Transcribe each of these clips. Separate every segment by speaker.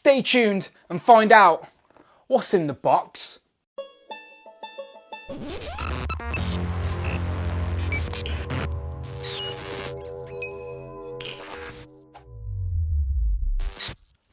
Speaker 1: Stay tuned and find out what's in the box.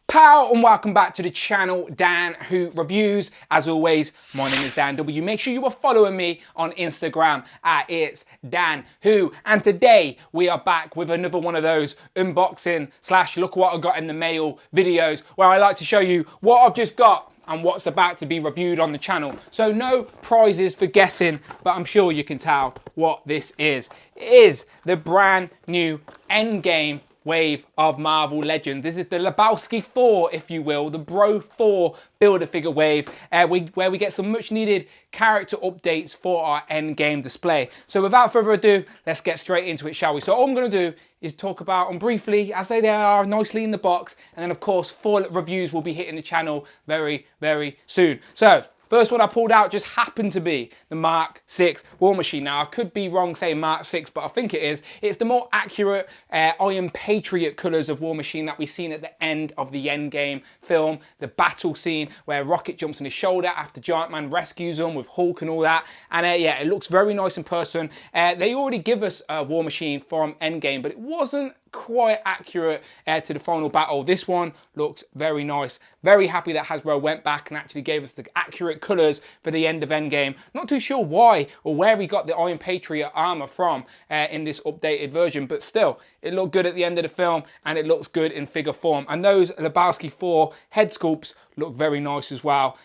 Speaker 1: Pow and welcome back to the channel, Dan Who Reviews. As always, my name is Dan W. Make sure you are following me on Instagram at It's Dan Who. And today we are back with another one of those unboxing / look what I got in the mail videos where I like to show you what I've just got and what's about to be reviewed on the channel. So no prizes for guessing, but I'm sure you can tell what this is. It is the brand new Endgame wave of Marvel Legends. This is the Lebowski 4, if you will, the Bro Thor Build-A-Figure wave, where we get some much needed character updates for our Endgame display. So without further ado, let's get straight into it, shall we? So all I'm going to do is talk about them briefly as they are nicely in the box, and then of course full reviews will be hitting the channel very, very soon. So first one I pulled out just happened to be the Mark 6 War Machine. Now, I could be wrong saying Mark 6, but I think it is. It's the more accurate Iron Patriot colours of War Machine that we've seen at the end of the Endgame film. The battle scene where Rocket jumps on his shoulder after Giant Man rescues him with Hulk and all that. And yeah, it looks very nice in person. They already give us a War Machine from Endgame, but it wasn't quite accurate to the final battle. This one looks very nice. Very happy that Hasbro went back and actually gave us the accurate colours for the end of Endgame. Not too sure why or where he got the Iron Patriot armour from in this updated version, but still, it looked good at the end of the film and it looks good in figure form. And those Lebowski 4 head sculpts look very nice as well.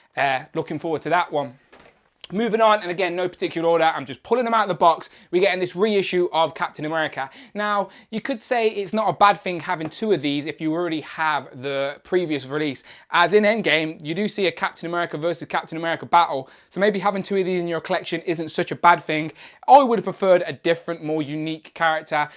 Speaker 1: Looking forward to that one. Moving on, and again, no particular order, I'm just pulling them out of the box. We're getting this reissue of Captain America. Now, you could say it's not a bad thing having two of these if you already have the previous release. As in Endgame, you do see a Captain America versus Captain America battle, so maybe having two of these in your collection isn't such a bad thing. I would have preferred a different, more unique character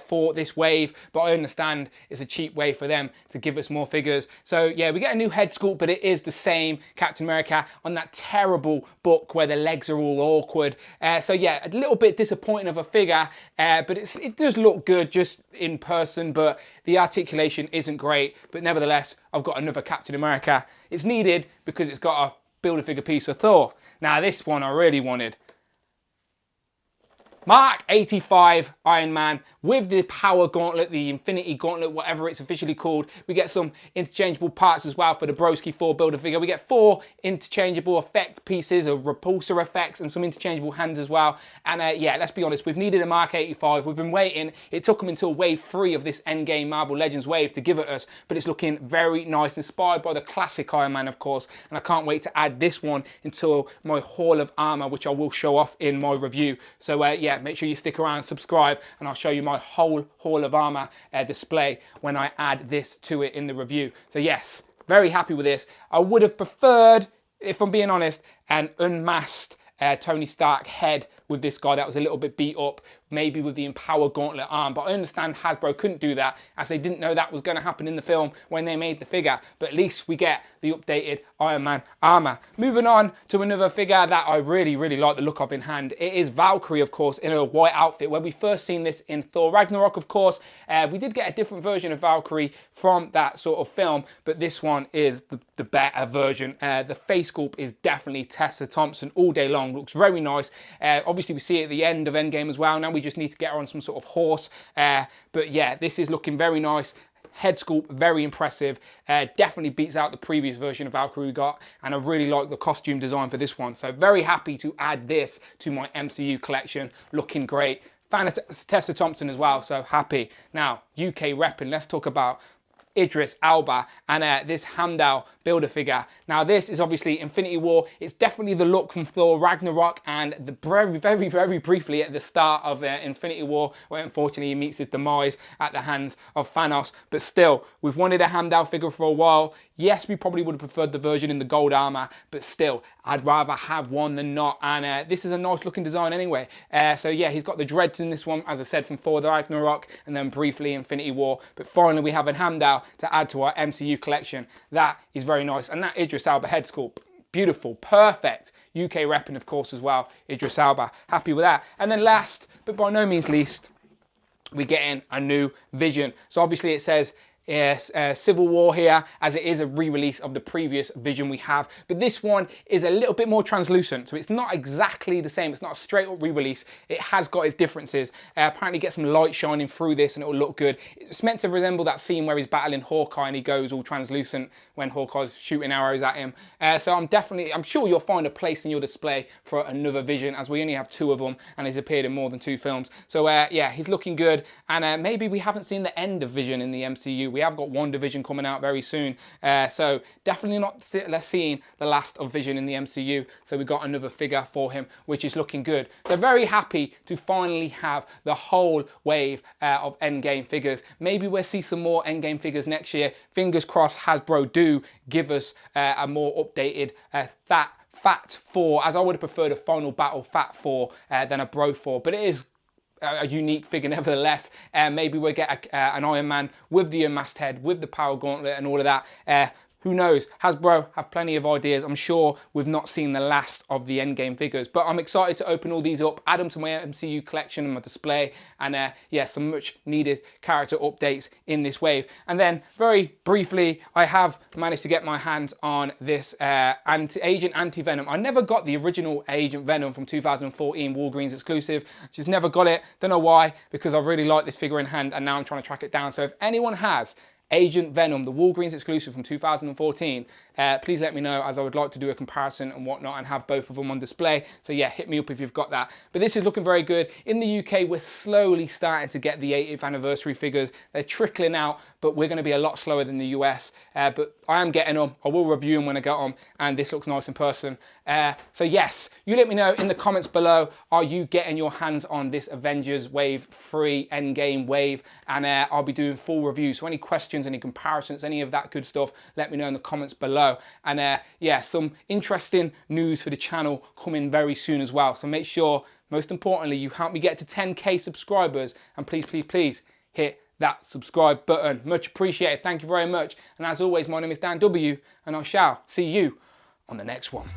Speaker 1: for this wave, but I understand it's a cheap way for them to give us more figures. So yeah, we get a new head sculpt, but it is the same Captain America on that terrible book where the legs are all awkward. So yeah, a little bit disappointing of a figure, but it does look good just in person, but the articulation isn't great. But nevertheless, I've got another Captain America. It's needed because it's got a Build-A-Figure piece for Thor. Now this one I really wanted. Mark 85 Iron Man with the Power Gauntlet, the Infinity Gauntlet, whatever it's officially called. We get some interchangeable parts as well for the Broski 4 Build-A-Figure. We get 4 interchangeable effect pieces of repulsor effects and some interchangeable hands as well. And yeah, let's be honest, we've needed a Mark 85. We've been waiting. It took them until wave 3 of this Endgame Marvel Legends wave to give it us, but it's looking very nice, inspired by the classic Iron Man, of course. And I can't wait to add this one into my Hall of Armor, which I will show off in my review. So yeah, make sure you stick around, subscribe, and I'll show you my whole Hall of Armor display when I add this to it in the review. So yes, very happy with this. I would have preferred, if I'm being honest, an unmasked Tony Stark head with this guy that was a little bit beat up, maybe with the Empower Gauntlet arm, but I understand Hasbro couldn't do that as they didn't know that was going to happen in the film when they made the figure, but at least we get the updated Iron Man armor. Moving on to another figure that I really, really like the look of in hand. It is Valkyrie, of course, in a white outfit, where we first seen this in Thor Ragnarok, of course. We did get a different version of Valkyrie from that sort of film, but this one is the better version. The face sculpt is definitely Tessa Thompson all day long. Looks very nice. Obviously, we see it at the end of Endgame as well. Now we just need to get her on some sort of horse. But yeah, this is looking very nice. Head sculpt, very impressive. Definitely beats out the previous version of Valkyrie we got. And I really like the costume design for this one. So very happy to add this to my MCU collection. Looking great. Fan of Tessa Thompson as well, so happy. Now, UK repping, let's talk about Idris Elba and this Heimdall Build-A-Figure. Now this is obviously Infinity War. It's definitely the look from Thor Ragnarok and the very briefly at the start of Infinity War, where unfortunately he meets his demise at the hands of Thanos. But still, we've wanted a Heimdall figure for a while. Yes, we probably would have preferred the version in the gold armor, but still, I'd rather have one than not. And this is a nice looking design anyway. So yeah, he's got the dreads in this one, as I said, from Thor Ragnarok, and then briefly Infinity War. But finally, we have a Heimdall to add to our MCU collection. That is very nice. And that Idris Elba head sculpt, beautiful, perfect. UK repping, of course, as well. Idris Elba, happy with that. And then last, but by no means least, we're getting a new Vision. So obviously it says Civil War here, as it is a re-release of the previous Vision we have. But this one is a little bit more translucent, so it's not exactly the same. It's not a straight up re-release. It has got its differences. Apparently get some light shining through this and it will look good. It's meant to resemble that scene where he's battling Hawkeye and he goes all translucent when Hawkeye's shooting arrows at him. So I'm sure you'll find a place in your display for another Vision, as we only have 2 of them and he's appeared in more than 2 films. So yeah, he's looking good, and maybe we haven't seen the end of Vision in the MCU. We have got WandaVision coming out very soon, so definitely not seeing the last of Vision in the MCU. So we got another figure for him, which is looking good. So very happy to finally have the whole wave of Endgame figures. Maybe we'll see some more Endgame figures next year. Fingers crossed Hasbro do give us a more updated Fat 4, as I would have preferred a Final Battle Fat 4 than a Bro Thor, but it is a unique figure nevertheless. Maybe we'll get an Iron Man with the unmasked head, with the power gauntlet and all of that. Who knows? Hasbro have plenty of ideas. I'm sure we've not seen the last of the Endgame figures, but I'm excited to open all these up, add them to my MCU collection and my display, and yeah, some much needed character updates in this wave. And then very briefly, I have managed to get my hands on this Agent Anti-Venom. I never got the original Agent Venom from 2014 Walgreens exclusive. Just never got it. Don't know why, because I really like this figure in hand and now I'm trying to track it down. So if anyone has Agent Venom, the Walgreens exclusive from 2014, please let me know, as I would like to do a comparison and whatnot and have both of them on display. So yeah, hit me up if you've got that. But this is looking very good. In the UK, we're slowly starting to get the 80th anniversary figures. They're trickling out, but we're going to be a lot slower than the US. But I am getting them. I will review them when I get them, and this looks nice in person. So yes, you let me know in the comments below, are you getting your hands on this Avengers Wave 3 Endgame wave? And I'll be doing full reviews. So any questions, any comparisons, any of that good stuff, let me know in the comments below. And yeah, some interesting news for the channel coming very soon as well. So make sure, most importantly, you help me get to 10K subscribers, and please, please, please hit that subscribe button. Much appreciated. Thank you very much. And as always, my name is Dan W, and I shall see you on the next one.